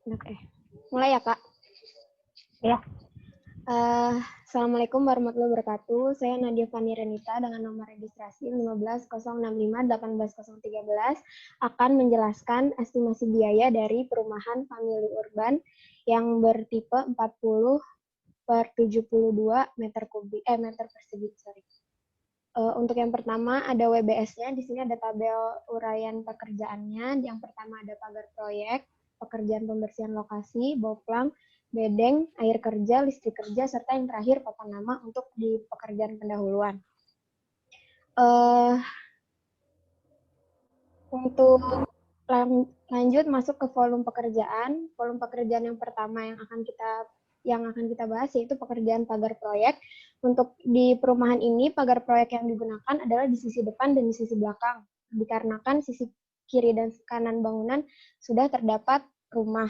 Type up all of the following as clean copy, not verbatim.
Oke. Mulai ya, Kak? Ya. Assalamualaikum warahmatullahi wabarakatuh. Saya Nadia Fani Renita dengan nomor registrasi 15065-18013 akan menjelaskan estimasi biaya dari perumahan famili urban yang bertipe 40/72 meter persegi. Untuk yang pertama ada WBS-nya. Di sini ada tabel uraian pekerjaannya. Yang pertama ada pagar proyek, pekerjaan pembersihan lokasi, boplang, bedeng, air kerja, listrik kerja, serta yang terakhir papan nama untuk di pekerjaan pendahuluan. Untuk lanjut masuk ke volume pekerjaan. Volume pekerjaan yang pertama yang akan kita bahas yaitu pekerjaan pagar proyek. Untuk di perumahan ini, pagar proyek yang digunakan adalah di sisi depan dan di sisi belakang. Dikarenakan sisi kiri dan kanan bangunan sudah terdapat rumah.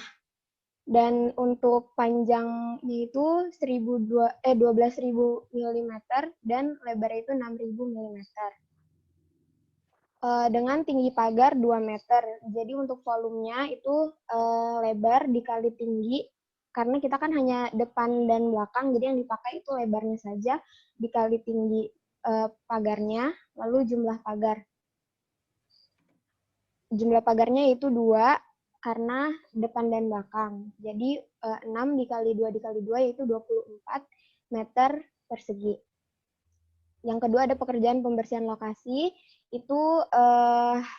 Dan untuk panjangnya itu 12.000 mm dan lebarnya itu 6.000 mm. Dengan tinggi pagar 2 meter. Jadi untuk volumenya itu lebar dikali tinggi, karena kita kan hanya depan dan belakang, jadi yang dipakai itu lebarnya saja dikali tinggi pagarnya, lalu jumlah pagar. Jumlah pagarnya itu 2 karena depan dan belakang. Jadi 6 dikali 2 dikali 2 yaitu 24 meter persegi. Yang kedua ada pekerjaan pembersihan lokasi, itu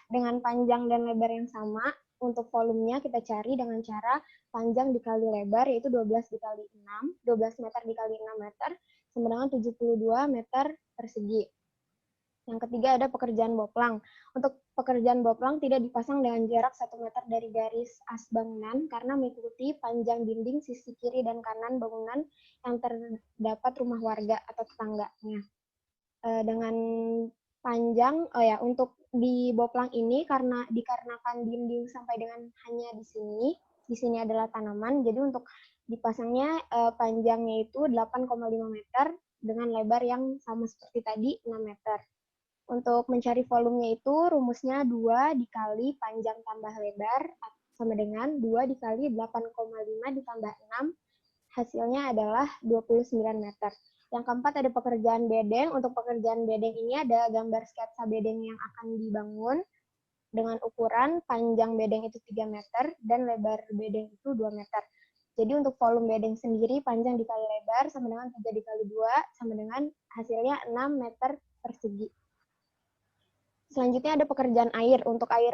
dengan panjang dan lebar yang sama. Untuk volumenya kita cari dengan cara panjang dikali lebar, yaitu 12 dikali 6, 12 meter dikali 6 meter, sama dengan 72 meter persegi. Yang ketiga ada pekerjaan boplang. Untuk pekerjaan boplang tidak dipasang dengan jarak 1 meter dari garis as bangunan karena mengikuti panjang dinding sisi kiri dan kanan bangunan yang terdapat rumah warga atau tetangganya. Dengan panjang, untuk di boplang ini dikarenakan dinding sampai dengan hanya di sini adalah tanaman, jadi untuk dipasangnya panjangnya itu 8,5 meter dengan lebar yang sama seperti tadi 6 meter. Untuk mencari volumenya itu rumusnya 2 dikali panjang tambah lebar sama dengan 2 dikali 8,5 ditambah 6, hasilnya adalah 29 meter. Yang keempat ada pekerjaan bedeng. Untuk pekerjaan bedeng ini ada gambar sketsa bedeng yang akan dibangun dengan ukuran panjang bedeng itu 3 meter dan lebar bedeng itu 2 meter. Jadi untuk volume bedeng sendiri panjang dikali lebar sama dengan 3 dikali 2 sama dengan hasilnya 6 meter persegi. Selanjutnya ada pekerjaan air. Untuk air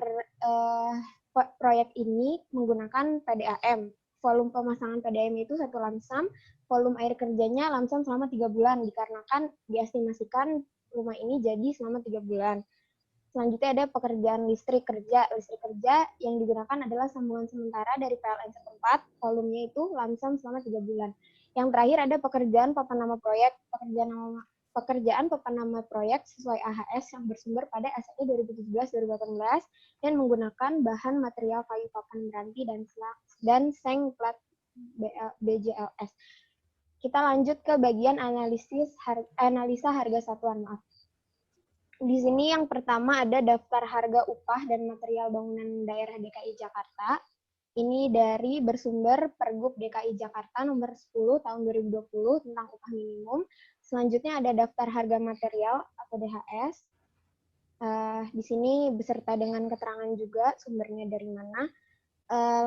proyek ini menggunakan PDAM. Volume pemasangan PDAM itu 1 lamsam, volume air kerjanya lamsam selama 3 bulan, dikarenakan diestimasikan rumah ini jadi selama 3 bulan. Selanjutnya ada pekerjaan listrik kerja. Listrik kerja yang digunakan adalah sambungan sementara dari PLN setempat, volumenya itu lamsam selama 3 bulan. Yang terakhir ada pekerjaan papan nama proyek. Pekerjaan papan nama proyek sesuai AHS yang bersumber pada SNI 2017-2018 dan menggunakan bahan material kayu papan meranti dan seng plat BJLS. Kita lanjut ke bagian analisa harga satuan. Di sini yang pertama ada daftar harga upah dan material bangunan daerah DKI Jakarta. Ini dari bersumber Pergub DKI Jakarta nomor 10 tahun 2020 tentang upah minimum. Selanjutnya ada daftar harga material atau DHS. Di sini beserta dengan keterangan juga sumbernya dari mana.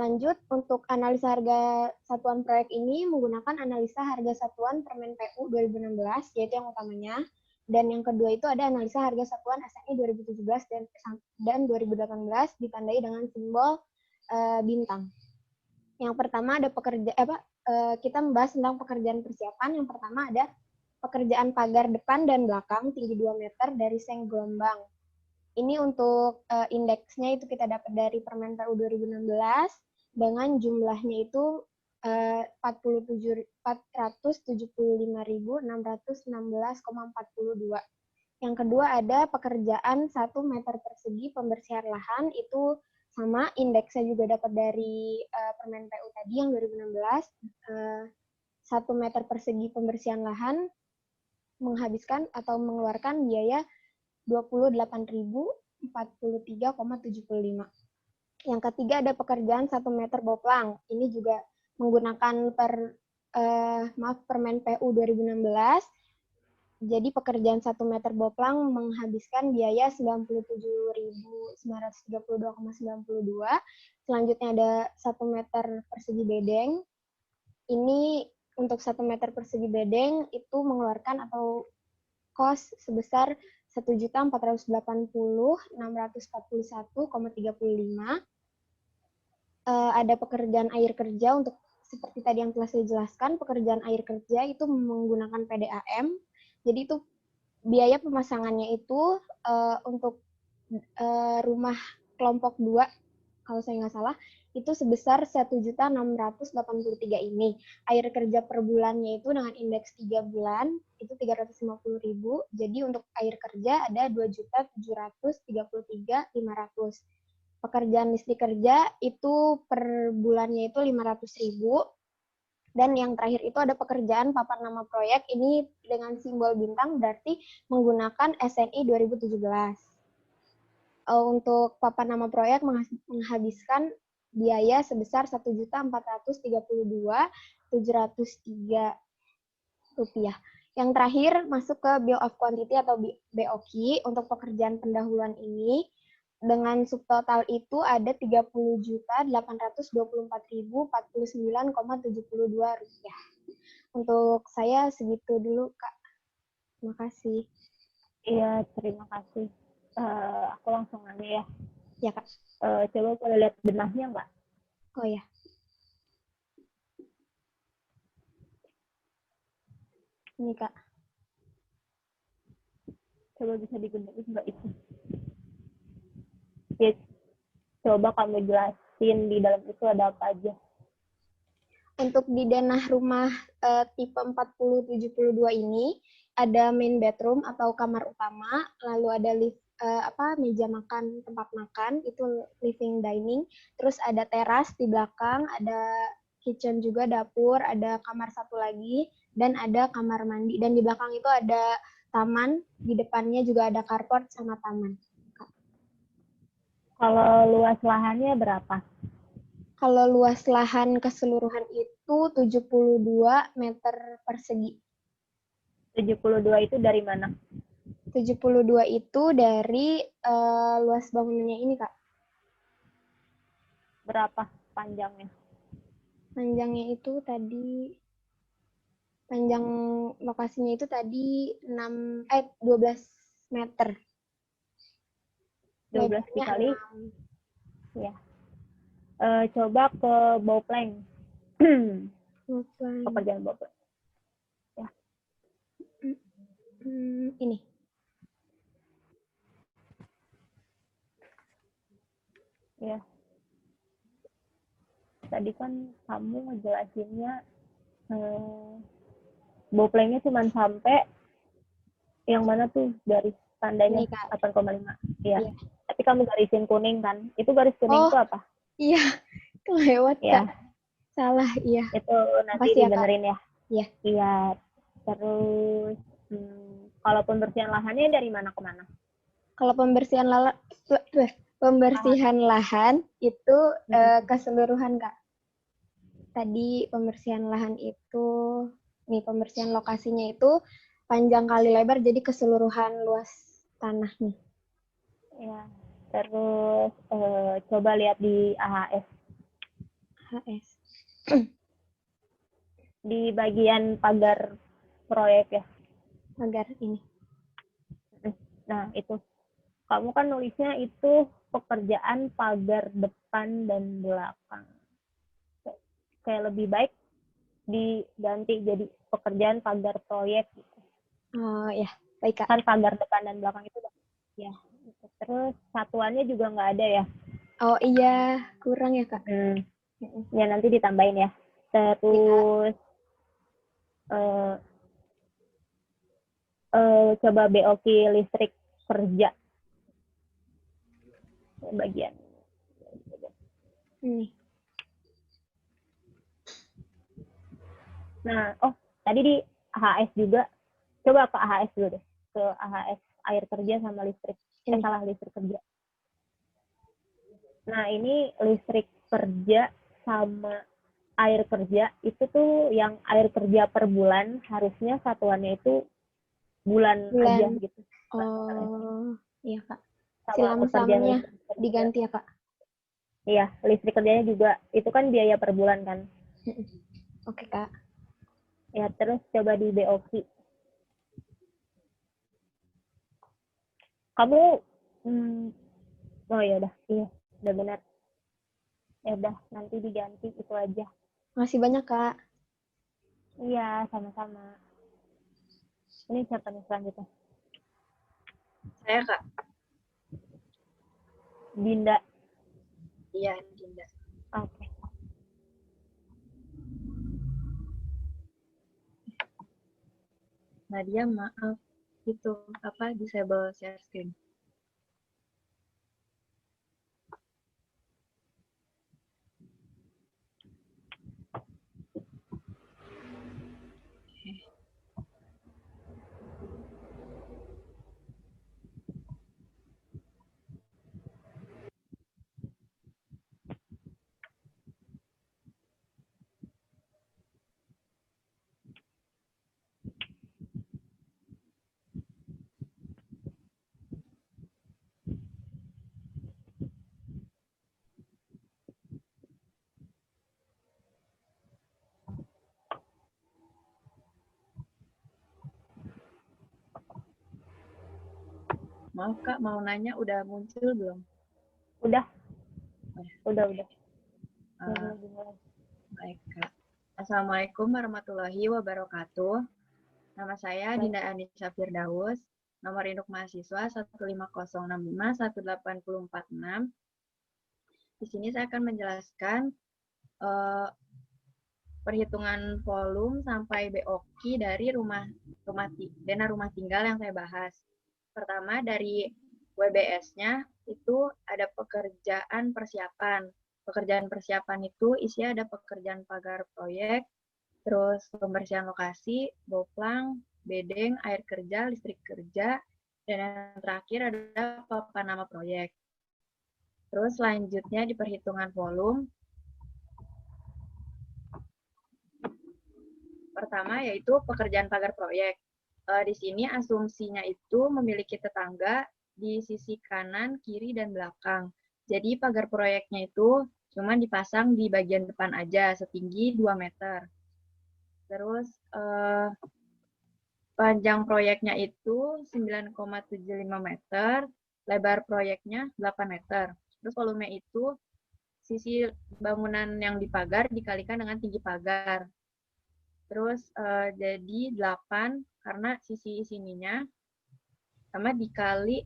Lanjut, untuk analisa harga satuan proyek ini menggunakan analisa harga satuan Permen PU 2016, yaitu yang utamanya. Dan yang kedua itu ada analisa harga satuan SNI 2017 dan 2018 ditandai dengan simbol bintang. Yang pertama ada kita membahas tentang pekerjaan persiapan. Yang pertama ada pekerjaan pagar depan dan belakang tinggi 2 meter dari seng gelombang. Ini untuk indeksnya itu kita dapat dari Permen PU 2016 dengan jumlahnya itu 475.616,42. Yang kedua ada pekerjaan 1 meter persegi pembersihan lahan, itu sama indeksnya juga dapat dari Permen PU tadi yang 2016. 1 meter persegi pembersihan lahan menghabiskan atau mengeluarkan biaya 28.043,75. Yang ketiga ada pekerjaan 1 meter boplang. Ini juga menggunakan Permen PU 2016. Jadi pekerjaan 1 meter boplang menghabiskan biaya 97.932,92. Selanjutnya ada 1 meter persegi bedeng. Ini untuk 1 meter persegi bedeng itu mengeluarkan atau kos sebesar 1.480.641,35. Ada pekerjaan air kerja untuk seperti tadi yang telah saya jelaskan, pekerjaan air kerja itu menggunakan PDAM. Jadi itu biaya pemasangannya itu untuk rumah kelompok 2, kalau saya nggak salah, itu sebesar 1.683 ini. Air kerja per bulannya itu dengan indeks 3 bulan, itu 350.000. Jadi untuk air kerja ada 2.733.500. Pekerjaan listrik kerja itu per bulannya itu 500.000. Dan yang terakhir itu ada pekerjaan papan nama proyek, ini dengan simbol bintang berarti menggunakan SNI 2017. Untuk papan nama proyek menghabiskan biaya sebesar 1.432.703 rupiah. Yang terakhir masuk ke Bill of Quantity atau BOQ. Untuk pekerjaan pendahuluan ini dengan subtotal itu ada 30.824.049,72 rupiah. Untuk saya segitu dulu, Kak. Terima kasih. Iya, terima kasih. Aku langsung nanya ya. Ya, Kak. Coba boleh lihat benahnya nggak? Oh ya. Ini, Kak. Coba bisa digunakan nggak itu? Ya, coba kamu jelasin di dalam itu ada apa aja. Untuk di denah rumah tipe 4072 ini ada main bedroom atau kamar utama, lalu ada meja makan, tempat makan, itu living dining, terus ada teras di belakang, ada kitchen juga, dapur, ada kamar satu lagi, dan ada kamar mandi. Dan di belakang itu ada taman, di depannya juga ada carport sama taman. Kalau luas lahannya berapa? Kalau luas lahan keseluruhan itu 72 meter persegi. 72 itu dari mana? 72 itu dari luas bangunannya ini, Kak. Berapa panjangnya? Panjangnya itu tadi, panjang lokasinya itu tadi 12 meter. 12 Lebarnya dikali? 6. Ya. Coba ke boplang. Pekerjaan boplang. Ya. Ini. Ya. Tadi kan kamu ngejelasinnya boplengnya cuma sampai yang mana tuh garis tandanya 8,5. Iya. Tapi kamu garisin kuning kan? Itu garis kuning itu apa? Iya, kelewat, ya. Kak. Salah, iya. Itu nanti dibenerin ya. Iya. Iya. Terus kalau pembersihan lahannya dari mana ke mana? Kalau pembersihan lahan itu keseluruhan, Kak. Tadi pembersihan lahan itu, pembersihan lokasinya itu panjang kali lebar, jadi keseluruhan luas tanahnya. Ya, terus coba lihat di AHS. AHS. Di bagian pagar proyek ya. Pagar ini. Nah, itu. Kamu kan nulisnya itu pekerjaan pagar depan dan belakang. Kayak lebih baik diganti jadi pekerjaan pagar proyek gitu. Oh ya, baik, Kak. Kan pagar depan dan belakang itu ya. Terus satuannya juga nggak ada ya. Oh iya, kurang ya, Kak. Ya nanti ditambahin ya. Terus coba BOQ listrik kerja bagian ini. Nah, tadi di AHS juga. Coba ke AHS dulu deh. Ke AHS air kerja sama listrik. Salah, listrik kerja. Nah, ini listrik kerja sama air kerja itu tuh yang air kerja per bulan harusnya satuannya itu bulan aja Bulan. gitu. Oh, iya Kak. Si Sama pekerjaan lamsamnya listrik kerja. diganti ya Kak? Iya, listrik kerjanya juga itu kan biaya per bulan kan. Oke Kak. Ya, terus coba di BOQ. Kamu oh ya udah, iya, udah benar. Ya udah, nanti diganti itu aja. Masih banyak Kak. Iya, sama-sama. Ini siapa nih selanjutnya? Saya Kak. Dinda. Iya, Dinda. Oke. Nadia, maaf. Itu apa disable share screen. Maaf Kak, mau nanya udah muncul belum? Udah. Udah. Baik Kak. Assalamualaikum warahmatullahi wabarakatuh. Nama saya Dinda Anissa Firdaus. Nomor induk mahasiswa 15065184046. Di sini saya akan menjelaskan perhitungan volume sampai BOQ dari dana rumah tinggal yang saya bahas. Pertama dari WBS-nya itu ada pekerjaan persiapan. Pekerjaan persiapan itu isinya ada pekerjaan pagar proyek, terus pembersihan lokasi, boplang, bedeng, air kerja, listrik kerja, dan yang terakhir ada papan nama proyek. Terus selanjutnya di perhitungan volume, pertama yaitu pekerjaan pagar proyek. Di sini asumsinya itu memiliki tetangga di sisi kanan, kiri, dan belakang. Jadi pagar proyeknya itu cuma dipasang di bagian depan aja, setinggi 2 meter. Terus panjang proyeknya itu 9,75 meter, lebar proyeknya 8 meter. Terus volume itu sisi bangunan yang dipagar dikalikan dengan tinggi pagar. Terus jadi 8 karena sisi sininya sama dikali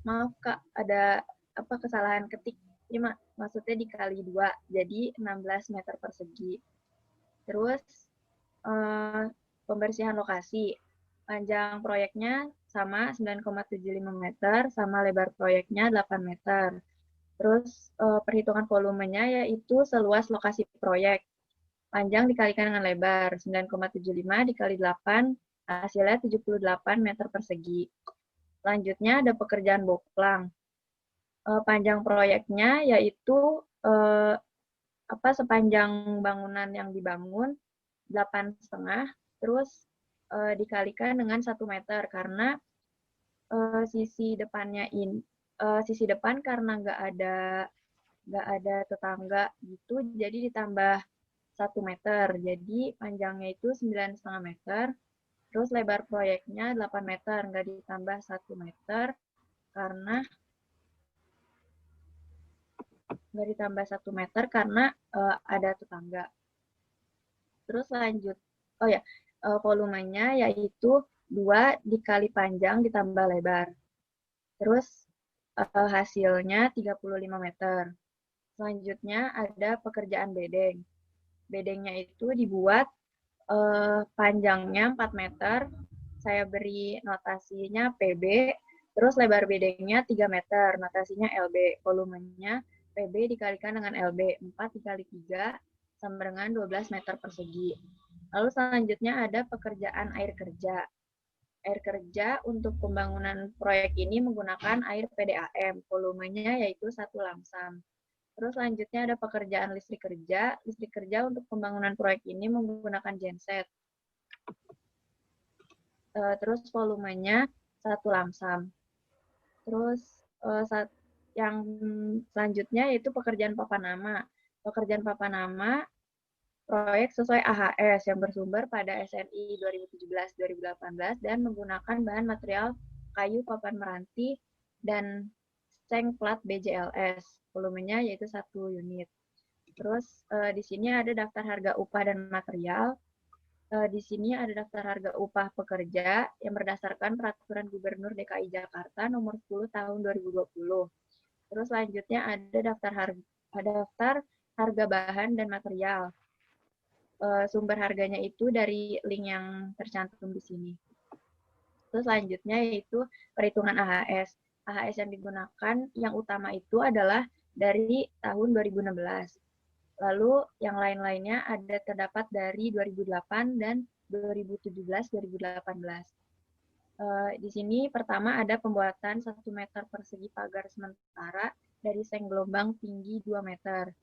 maaf Kak, ada kesalahan ketik. Ini maksudnya dikali 2, jadi 16 meter persegi. Terus pembersihan lokasi. Panjang proyeknya sama 9,75 meter, sama lebar proyeknya 8 meter. Terus perhitungan volumenya yaitu seluas lokasi proyek. Panjang dikalikan dengan lebar, 9,75 dikali 8, hasilnya 78 meter persegi. Selanjutnya ada pekerjaan boplang. Panjang proyeknya yaitu sepanjang bangunan yang dibangun 8,5, terus dikalikan dengan 1 meter karena sisi depan karena nggak ada tetangga gitu, jadi ditambah 1 meter. Jadi panjangnya itu 9,5 meter. Terus lebar proyeknya 8 meter, nggak ditambah 1 meter karena ada tetangga. Terus lanjut, volumenya yaitu 2 dikali panjang ditambah lebar. Terus hasilnya 35 meter. Selanjutnya ada pekerjaan bedeng. Bedengnya itu dibuat panjangnya 4 meter, saya beri notasinya PB, terus lebar bedengnya 3 meter, notasinya LB, volumenya PB dikalikan dengan LB, 4 dikali 3, sama dengan 12 meter persegi. Lalu selanjutnya ada pekerjaan air kerja. Air kerja untuk pembangunan proyek ini menggunakan air PDAM, volumenya yaitu 1 lamsam. Terus selanjutnya ada pekerjaan listrik kerja. Listrik kerja untuk pembangunan proyek ini menggunakan genset. Terus volumenya 1 lamsam. Terus yang selanjutnya yaitu pekerjaan papan nama. Pekerjaan papan nama proyek sesuai AHS yang bersumber pada SNI 2017-2018 dan menggunakan bahan material kayu papan meranti dan seng plat BJLS. Volumenya yaitu 1 unit. Terus di sini ada daftar harga upah dan material. Di sini ada daftar harga upah pekerja yang berdasarkan Peraturan Gubernur DKI Jakarta Nomor 10 Tahun 2020. Terus selanjutnya ada daftar harga bahan dan material. Sumber harganya itu dari link yang tercantum di sini. Terus selanjutnya yaitu perhitungan AHS. AHS yang digunakan yang utama itu adalah dari tahun 2016. Lalu yang lain-lainnya terdapat dari 2008 dan 2017-2018. Di sini pertama ada pembuatan 1 meter persegi pagar sementara dari seng gelombang tinggi 2 meter.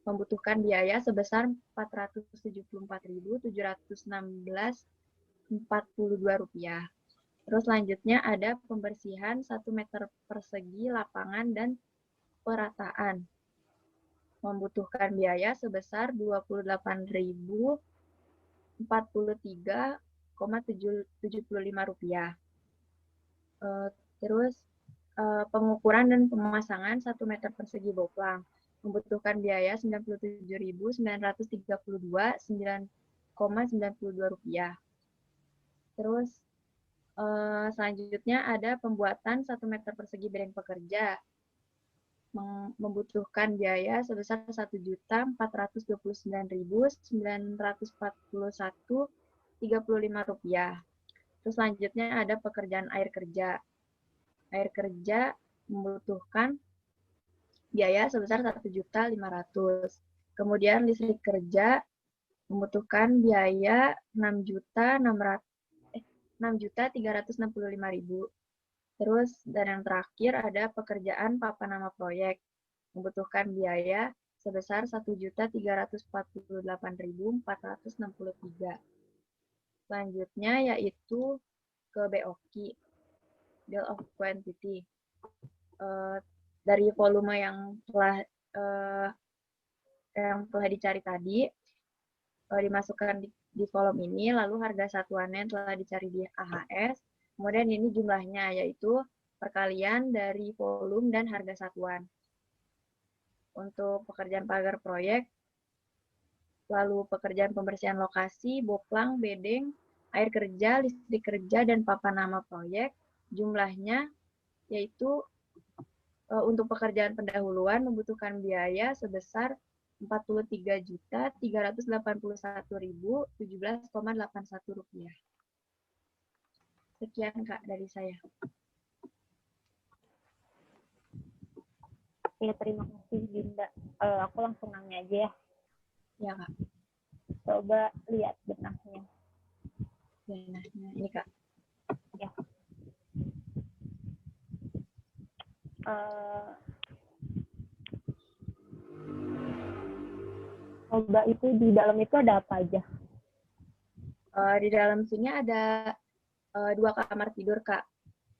Membutuhkan biaya sebesar Rp474.716,42. Terus selanjutnya ada pembersihan 1 meter persegi lapangan dan perataan. Membutuhkan biaya sebesar Rp24.043,75. Terus pengukuran dan pemasangan 1 meter persegi boplang. Membutuhkan biaya Rp97.932,92. Terus selanjutnya ada pembuatan 1 meter persegi bedeng pekerja. Membutuhkan biaya sebesar Rp1.429.941,35. Terus selanjutnya ada pekerjaan air kerja. Air kerja membutuhkan biaya sebesar Rp1.500.000. Kemudian listrik kerja membutuhkan biaya Rp6.365.000. Terus dan yang terakhir ada pekerjaan papan nama proyek. Membutuhkan biaya sebesar Rp1.348.463. Selanjutnya yaitu ke BOQ, Bill of Quantity. Dari volume yang telah dicari tadi, dimasukkan di kolom ini, lalu harga satuannya telah dicari di AHS, kemudian ini jumlahnya, yaitu perkalian dari volume dan harga satuan. Untuk pekerjaan pagar proyek, lalu pekerjaan pembersihan lokasi, boplang, bedeng, air kerja, listrik kerja, dan papan nama proyek, jumlahnya yaitu untuk pekerjaan pendahuluan membutuhkan biaya sebesar Rp43.381.017,81. Sekian Kak dari saya. Ya, terima kasih Dinda. Aku langsung nanya aja ya. Ya Kak. Coba lihat benahnya. Benahnya ini Kak. Ya. Coba itu di dalam itu ada apa aja? Di dalam sini ada 2 kamar tidur Kak.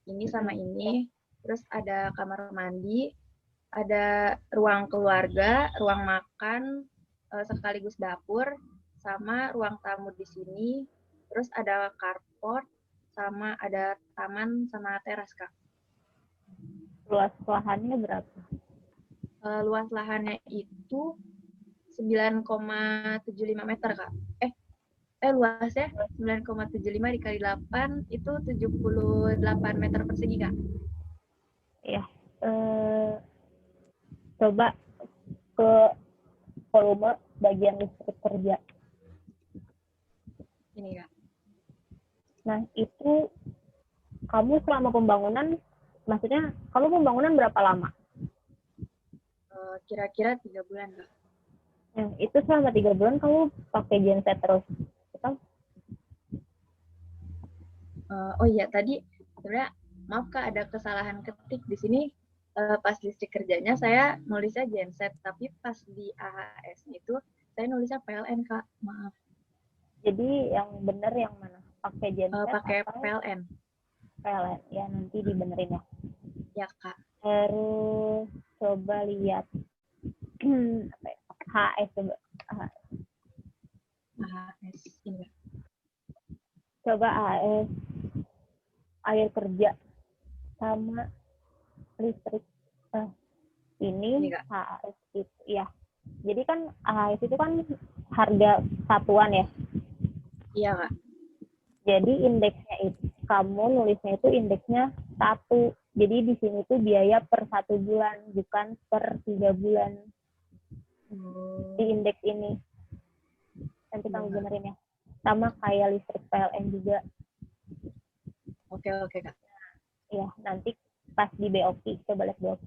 Ini sama ini. Terus ada kamar mandi, ada ruang keluarga, ruang makan, sekaligus dapur, sama ruang tamu di sini. Terus ada carport, sama ada taman sama teras Kak. Luas lahannya berapa? Luas lahannya itu 9,75 meter Kak. Luasnya 9,75 dikali 8 itu 78 meter persegi Kak. Iya. Coba ke volume bagian listrik kerja. Ini Kak. Nah, itu kamu selama pembangunan, maksudnya kamu pembangunan berapa lama? Kira-kira 3 bulan Kak. Itu selama 3 bulan kamu pakai genset terus, betul? Oh iya, tadi sebenarnya maaf Kak, ada kesalahan ketik di sini. Pas listrik kerjanya saya nulisnya genset, tapi pas di AHS itu saya nulisnya PLN Kak, maaf. Jadi yang benar yang mana? Pakai genset Pakai atau PLN. PLN? Ya nanti dibenerin ya. Ya Kak. Terus coba lihat apa ya? HS coba. AHS ini. Coba AHS air kerja sama listrik. Ini HAS itu ya. Jadi kan HAS itu kan harga satuan ya. Iya Kak. Jadi indeksnya itu kamu nulisnya itu indeksnya 1. Jadi di sini tuh biaya per 1 bulan bukan per 3 bulan. Di indeks ini. Nanti kamu benerin ya. Sama kayak listrik PLN juga. Oke Kak. Ya, nanti pas di BOQ, coba lihat BOQ.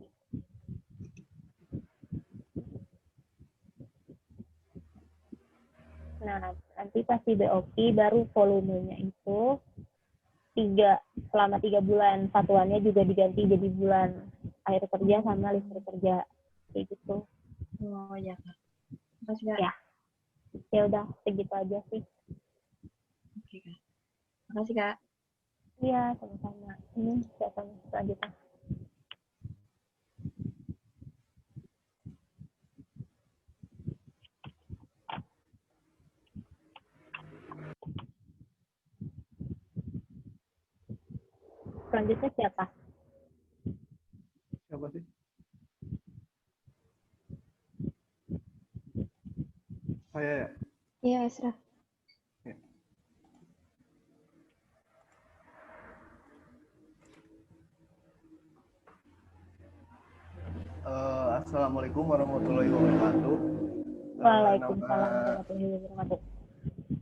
Nah, nanti pas di BOQ baru volumenya itu 3 selama 3 bulan. Satuannya juga diganti jadi bulan. Air kerja sama listrik kerja. Kayak gitu. Oh ya Kak. Makasih Kak. Ya. Ya udah, segitu aja sih. Oke Kak. Makasih Kak. Iya, sama-sama. Ini siapa selanjutnya? Selanjutnya siapa? Siapa sih? Saya ya? Iya, Asraf. Ya. Assalamualaikum warahmatullahi wabarakatuh. Waalaikumsalam warahmatullahi wabarakatuh.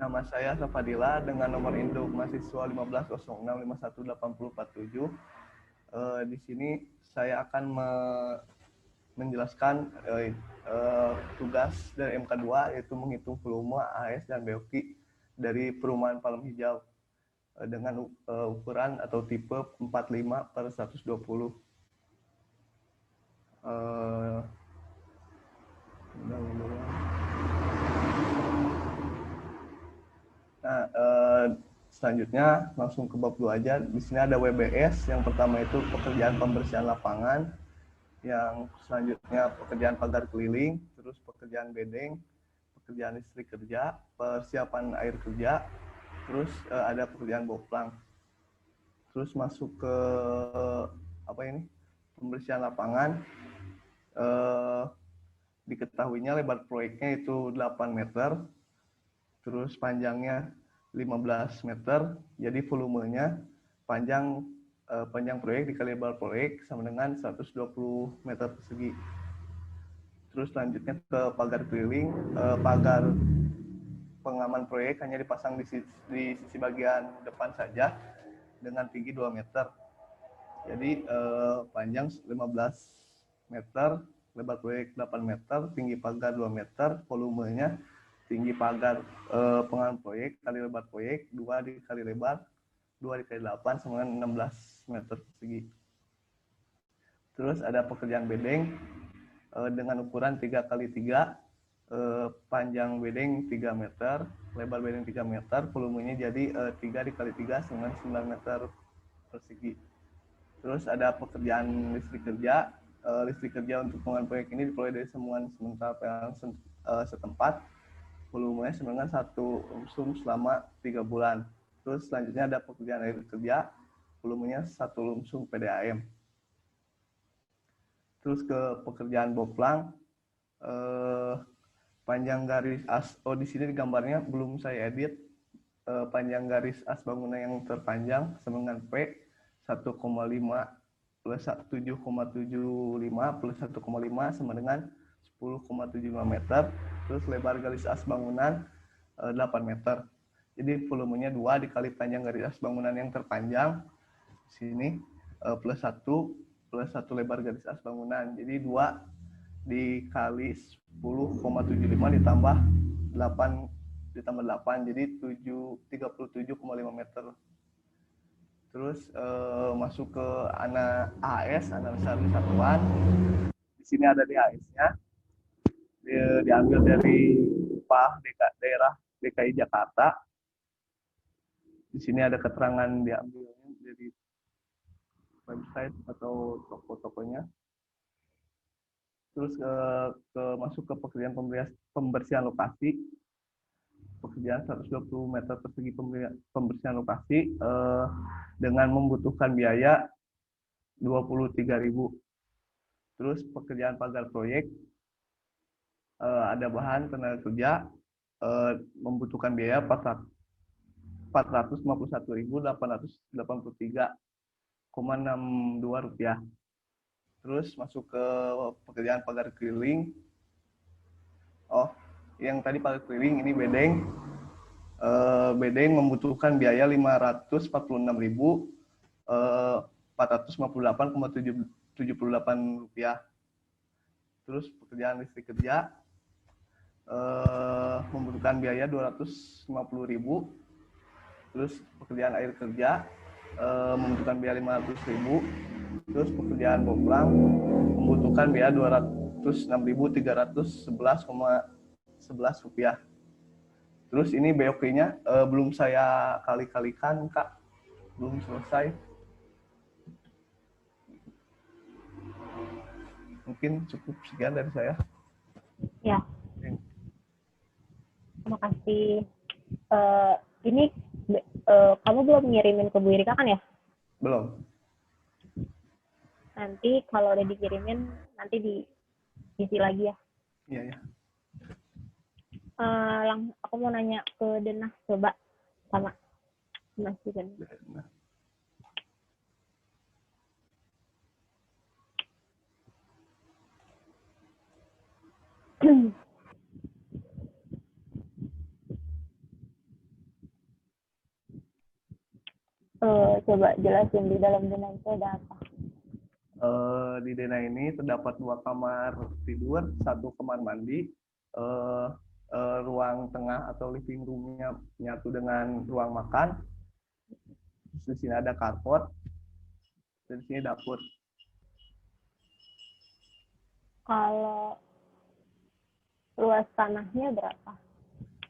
Nama saya Safadila dengan nomor induk mahasiswa 1506518047. Di sini saya akan menjelaskan tugas dari MK2 yaitu menghitung volume AS dan BOQ dari perumahan Palem Hijau dengan ukuran atau tipe 45/120. Nah, selanjutnya langsung ke bab 2 aja. Di sini ada WBS. Yang pertama itu pekerjaan pembersihan lapangan. Yang selanjutnya pekerjaan pagar keliling, terus pekerjaan bedeng, pekerjaan listrik kerja, persiapan air kerja, terus ada pekerjaan boplang. Terus masuk ke apa ini? Pembersihan lapangan. Diketahuinya lebar proyeknya itu 8 meter. Terus panjangnya 15 meter, jadi volumenya panjang proyek dikali lebar proyek sama dengan 120 meter persegi. Terus selanjutnya ke pagar keliling, pagar pengaman proyek hanya dipasang di sisi bagian depan saja dengan tinggi 2 meter. Jadi panjang 15 meter, lebar proyek 8 meter, tinggi pagar 2 meter, volumenya tinggi pagar pengaman proyek kali lebar proyek 2 dikali lebar 2 dikali 8 sama dengan 16 meter persegi. Terus ada pekerjaan bedeng dengan ukuran 3 kali 3, panjang bedeng 3 meter, lebar bedeng 3 meter, volumenya jadi 3 dikali 3 sama dengan 9 meter persegi. Terus ada pekerjaan listrik kerja. Listrik kerja untuk pengembangan proyek ini diperoleh dari semuanya sementara PLN setempat. Volumenya sebenarnya 1 lumsum selama 3 bulan. Terus selanjutnya ada pekerjaan air kerja, volumenya 1 lumsum PDAM. Terus ke pekerjaan boplang, panjang garis as, di sini gambarnya belum saya edit, panjang garis as bangunan yang terpanjang sama dengan P 1,5 plus 7,75 plus 1,5 sama dengan 10,75 meter. Terus lebar garis as bangunan 8 meter. Jadi volumenya 2 dikali panjang garis as bangunan yang terpanjang sini plus 1 lebar garis as bangunan. Jadi 2 dikali 10,75 ditambah 8 jadi 37,5 meter. Terus masuk ke AS, analisa satuan. Di sini ada DHS-nya. Diambil dari upah daerah DKI Jakarta. Di sini ada keterangan diambilnya dari website atau toko-tokonya. Terus masuk ke pekerjaan pembersihan lokasi. Pekerjaan 120 meter persegi pembersihan lokasi dengan membutuhkan biaya 23.000. Terus pekerjaan pagar proyek ada bahan tenaga kerja membutuhkan biaya 451.883,62 rupiah. Terus masuk ke pekerjaan pagar keliling. Oh, yang tadi pagar keliling ini bedeng. Bedeng membutuhkan biaya 546.458,78 rupiah. Terus pekerjaan listrik kerja membutuhkan biaya 250.000. Terus pekerjaan air kerja membutuhkan biaya 500.000. Terus pekerjaan boplang membutuhkan biaya 206.311,11 rupiah. Terus ini BOK-nya belum saya kali-kalikan, Kak. Belum selesai. Mungkin cukup sekian dari saya. Ya. Terima kasih. Ini kamu belum ngirimin ke Bu Irika kan ya? Belum. Nanti kalau udah dikirimin, nanti diisi lagi ya. Iya, ya. Aku mau nanya ke Denah, coba sama Mas juga. Coba jelasin di dalam Denah itu ada apa? Di Denah ini terdapat 2 kamar tidur, 1 kamar mandi, ruang tengah atau living room-nya nyatu dengan ruang makan. Di sini ada carport, dan di sini dapur. Kalau luas tanahnya berapa?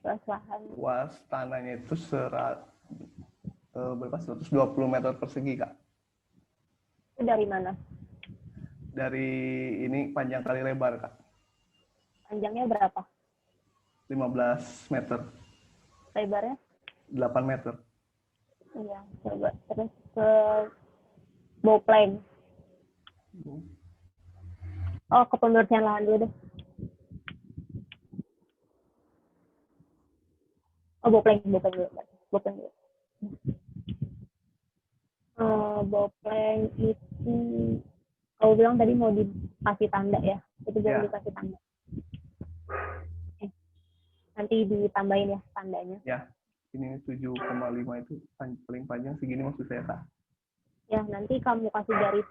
Luas lahan? Luas tanahnya itu 120 meter persegi, Kak. Itu dari mana? Dari ini panjang kali lebar, Kak. Panjangnya berapa? 15 meter. Lebarnya? 8 meter. Iya, coba. Terus ke Bopleng. Oh, ke pembersihan lahan dulu deh. Oh, Bopleng dulu. Bopleng itu, kau bilang tadi mau dikasih tanda ya? Itu belum dikasih tanda. Nanti ditambahin ya tandanya. Ya, ini 7,5 itu paling panjang segini maksud saya, Kak. Ya, nanti kamu kasih garis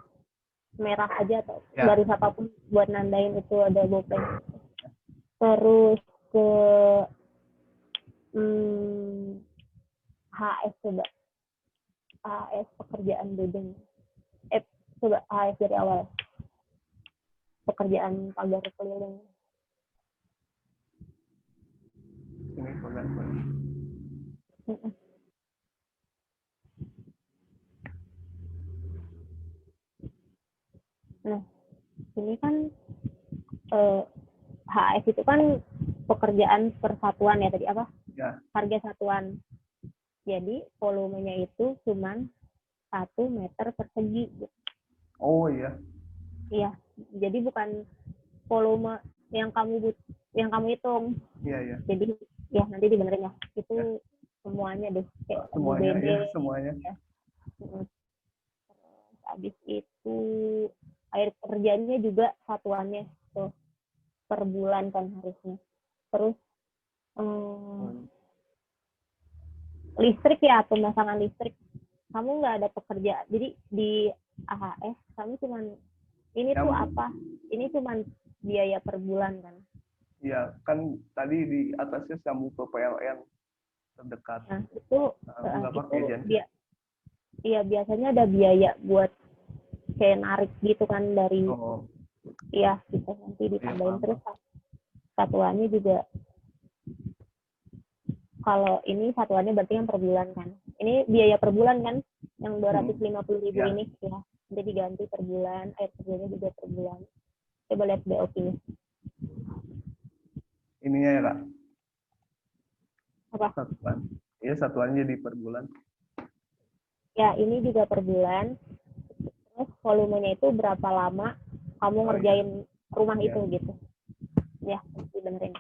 merah aja atau garis apapun buat nandain itu ada Bopleng. Terus ke HS coba. HS pekerjaan bedeng. Coba HS dari awal. Pekerjaan pagar keliling. Ini pagar keliling. Nah, ini kan HS itu kan pekerjaan persatuan ya tadi apa? Ya. Harga satuan. Jadi volumenya itu cuma 1 meter persegi. Oh iya. Iya, jadi bukan volume yang kamu hitung. Iya, iya. Jadi ya nanti dibenerin ya. Itu semuanya deh. Kayak semuanya, BD, ya, semuanya. Ya. Habis itu air kerjanya juga satuannya tuh per bulan kan harusnya. Terus listrik ya, pemasangan listrik. Kamu nggak ada pekerjaan. Jadi di AHS kamu cuman ini tuh apa? Ini cuman biaya per bulan kan? Iya, kan tadi di atasnya sambung ke PLN terdekat. Nah, itu Iya, biasanya ada biaya buat kayak narik gitu kan dari, Oh, iya gitu nanti iya ditambahin. paham. Terus satuannya juga, kalau ini satuannya berarti yang per bulan kan. Ini biaya per bulan kan, yang 250.000 Ya, ini ya. Nanti diganti per bulan, air kerjanya juga per bulan. Coba lihat BOP-nya. ininya ya Kak, Apa? satuan. Iya, satuannya jadi per bulan. Ya, ini juga per bulan. Terus volumenya itu berapa lama kamu Oh, iya. ngerjain rumah Iya. itu gitu. Ya, dibenerin.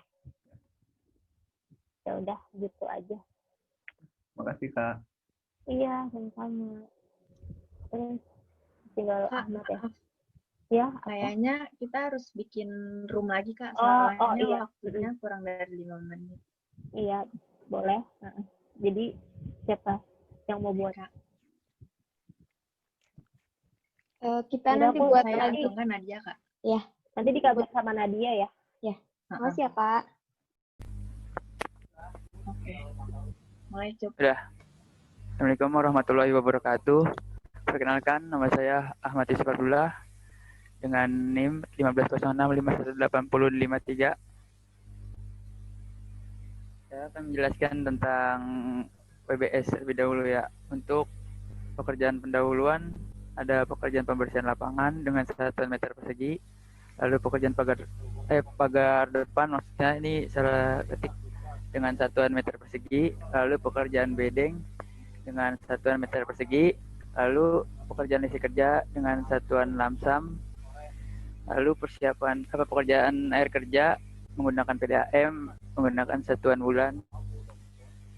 Ya udah, gitu aja. Makasih Kak. Iya, sama-sama. Terus tinggal Kak, Ahmad ya. maaf. Ya, apa? Kayaknya kita harus bikin room lagi, Kak. Oh, Soalnya iya. waktunya kurang dari 5 menit. Iya, boleh. Jadi siapa yang mau buat? Kak, Kita Udah, nanti aku buat saya lagi. atau enggak Nadia, Kak? Ya, Nanti dikabar sama Nadia ya. makasih ya Kak. Oke. Mulai coba. Udah. Assalamualaikum warahmatullahi wabarakatuh. Perkenalkan, nama saya Ahmad Isfardullah dengan NIM 1506518053. Saya akan menjelaskan tentang PBS terlebih dahulu ya. Untuk pekerjaan pendahuluan, ada pekerjaan pembersihan lapangan dengan satuan meter persegi, lalu pekerjaan pagar depan, maksudnya ini salah ketik, dengan satuan meter persegi, lalu pekerjaan bedeng dengan satuan meter persegi, lalu pekerjaan isi kerja dengan satuan lamsam, lalu pekerjaan air kerja menggunakan PDAM menggunakan satuan bulan,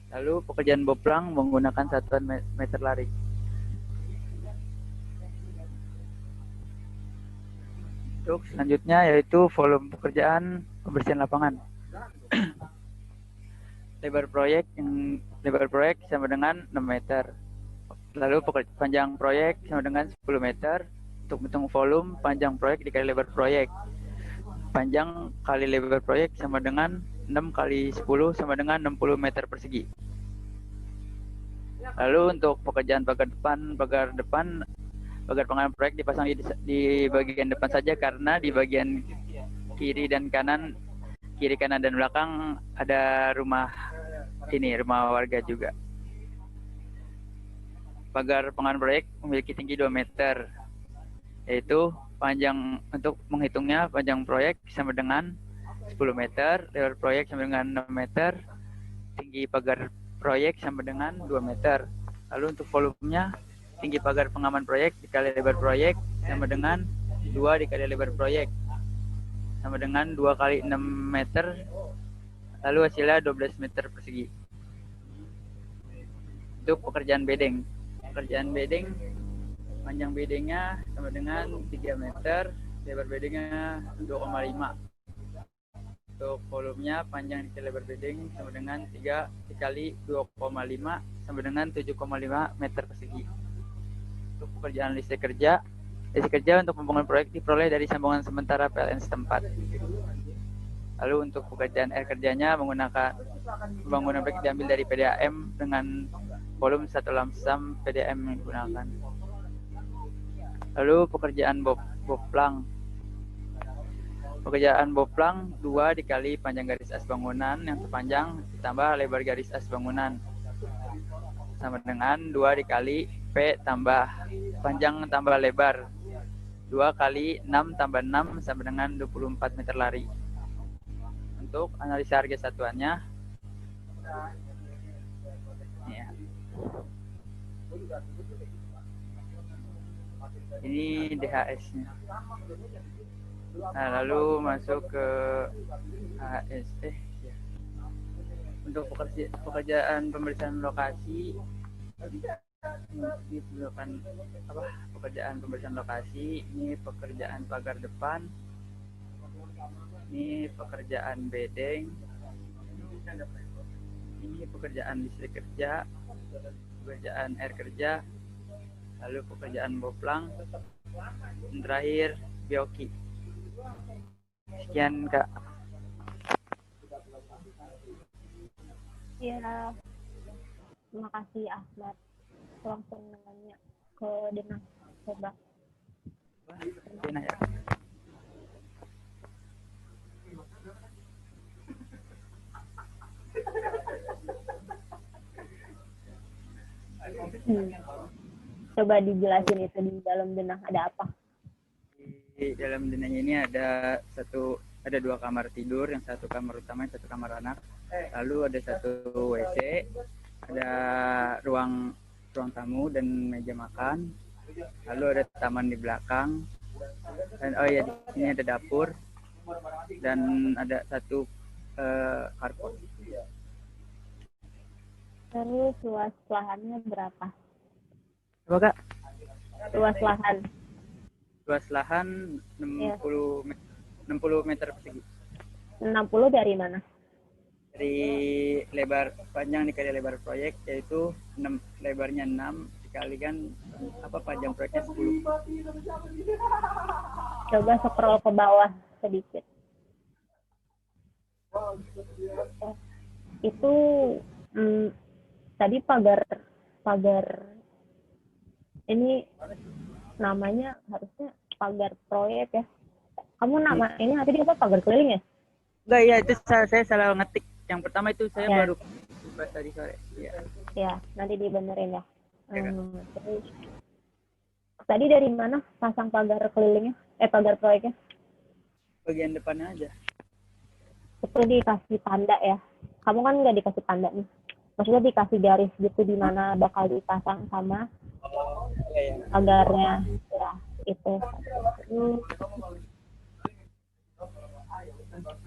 lalu pekerjaan boplang menggunakan satuan meter lari. Untuk selanjutnya yaitu volume pekerjaan pembersihan lapangan. Lebar proyek sama dengan 6 meter. Lalu panjang proyek sama dengan 10 meter. Untuk menghitung volume, panjang proyek dikali lebar proyek. Panjang kali lebar proyek sama dengan 6 kali 10 sama dengan 60 meter persegi. Lalu untuk pekerjaan pagar pengaman proyek dipasang di bagian depan saja karena di bagian kiri kanan dan belakang ada rumah warga juga. Pagar pengaman proyek memiliki tinggi 2 meter, yaitu panjang untuk menghitungnya panjang proyek sama dengan 10 meter, lebar proyek sama dengan 6 meter, tinggi pagar proyek sama dengan 2 meter. Lalu untuk volumenya, tinggi pagar pengaman proyek dikali lebar proyek sama dengan 2 dikali lebar proyek sama dengan 2 kali 6 meter, lalu hasilnya 12 meter persegi. Untuk pekerjaan bedeng, panjang bedengnya sama dengan 3 meter, lebar bedengnya 2,5. Untuk volumenya, panjang dikali lebar bedeng sama dengan 3 dikali 2,5 sama dengan 7,5 meter persegi. Untuk pekerjaan listrik kerja untuk pembangunan proyek diperoleh dari sambungan sementara PLN setempat. Lalu untuk pekerjaan air kerjanya menggunakan pembangunan proyek diambil dari PDAM dengan volume 1 lamsam PDAM yang digunakan. Lalu pekerjaan boplang. Pekerjaan boplang 2 dikali panjang garis as bangunan yang terpanjang ditambah lebar garis as bangunan sama dengan 2 dikali P tambah panjang tambah lebar 2 kali 6 tambah 6 sama dengan 24 meter lari. Untuk analisa harga satuannya ya. Ini DHS-nya. Nah, lalu masuk ke HS. Untuk pekerjaan pembersihan lokasi, pekerjaan pembersihan lokasi, ini pekerjaan pagar depan, ini pekerjaan bedeng, ini pekerjaan listrik kerja, pekerjaan air kerja, lalu pekerjaan boplang, dan terakhir bioki. Sekian Kak. Iya, terima kasih Ahmad. langsung nanya ke Denah. Coba. Enak ya. Coba dijelasin itu di dalam Denah ada apa? Di dalam denahnya ini ada dua kamar tidur, yang satu kamar utama, yang satu kamar anak. Lalu ada satu WC, ada ruang tamu dan meja makan. Lalu ada taman di belakang. Dan oh ya, di sini ada dapur dan ada satu carport. Terus luas lahannya berapa? Apa Kak? Luas lahan. Luas lahan 60 meter persegi. 60 dari mana? Dari lebar panjang dikali lebar proyek, yaitu lebarnya 6 dikalikan panjang proyeknya 10. Coba scroll ke bawah sedikit. Itu tadi pagar ini namanya harusnya pagar proyek ya. Kamu nama ini tadi apa, pagar keliling ya? Enggak, ya itu saya salah ngetik. Yang pertama itu saya baru buat tadi sore. Ya, nanti dibenerin ya. Terus tadi dari mana pasang pagar kelilingnya? Pagar proyeknya? Bagian depannya aja. Itu dikasih tanda ya. Kamu kan nggak dikasih tanda nih. Maksudnya dikasih garis gitu di mana bakal dipasang sama pagarnya. Ya, itu.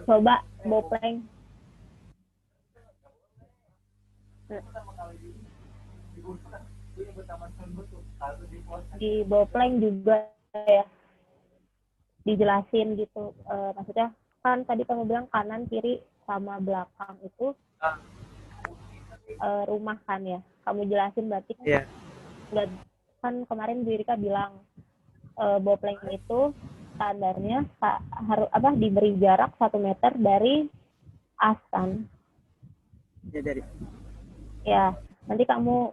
Coba bopleng. Di bopleng juga ya dijelasin gitu, maksudnya kan tadi kamu bilang kanan kiri sama belakang itu rumah kan ya, kamu jelasin berarti nggak, kan kemarin Bu Rika bilang bopleng itu standarnya harus diberi jarak 1 meter dari asan ya. Nanti kamu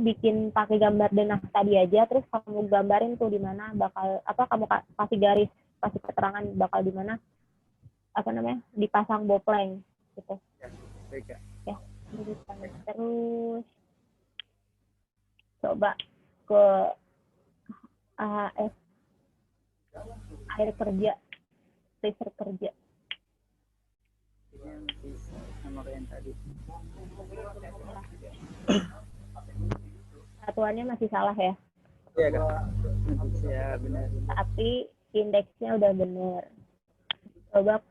bikin pakai gambar denah tadi aja, terus kamu gambarin tuh di mana bakal kamu kasih garis, kasih keterangan bakal di mana dipasang bopleng gitu. Ya. Terus coba ke AHS air kerja, listrik kerja. Sama kayak yang tadi. Satuannya masih salah ya? Iya Kak. Ya benar. Tapi indeksnya udah bener. Coba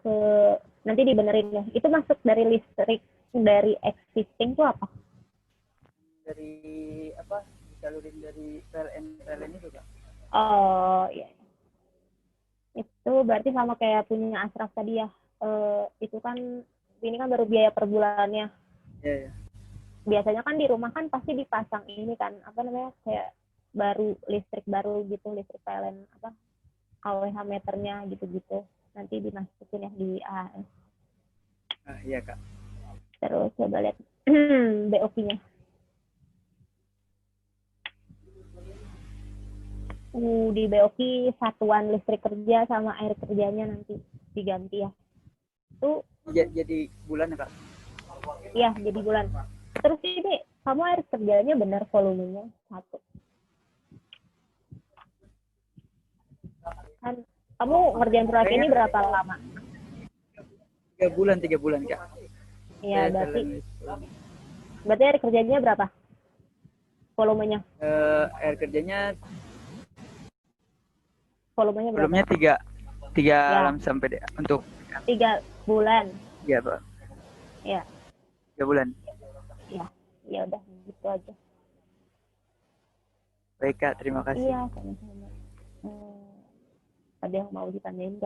nanti dibenerin ya. Itu masuk dari listrik dari existing tuh apa? Dari disalurin dari PLN itu Kak. Oh iya. Itu berarti sama kayak punya Asraf tadi ya. Itu kan ini kan baru biaya per bulannya. Iya. Biasanya kan di rumah kan pasti dipasang ini kan kayak baru listrik baru gitu, listrik PLN KWH meternya gitu-gitu. Nanti dimasukin ya di AHS. Iya Kak. Terus coba lihat BOP-nya. Di BOP satuan listrik kerja sama air kerjanya nanti diganti ya. Itu jadi bulan ya Kak? Iya, jadi bulan. Terus ini kamu air kerjanya benar volumenya 1. Kan kamu ngerjain proyek ini berapa lama? 3 bulan Kak. Iya, berarti air kerjanya berapa? Volumenya? Air kerjanya Volumenya berapa? 3 ya. lamsam PDA untuk 3 bulan. Iya Pak. Iya. 3 bulan. Iya, ya udah gitu aja. Baik Kak, terima kasih. Iya, sama-sama. Ada yang mau ditanyain?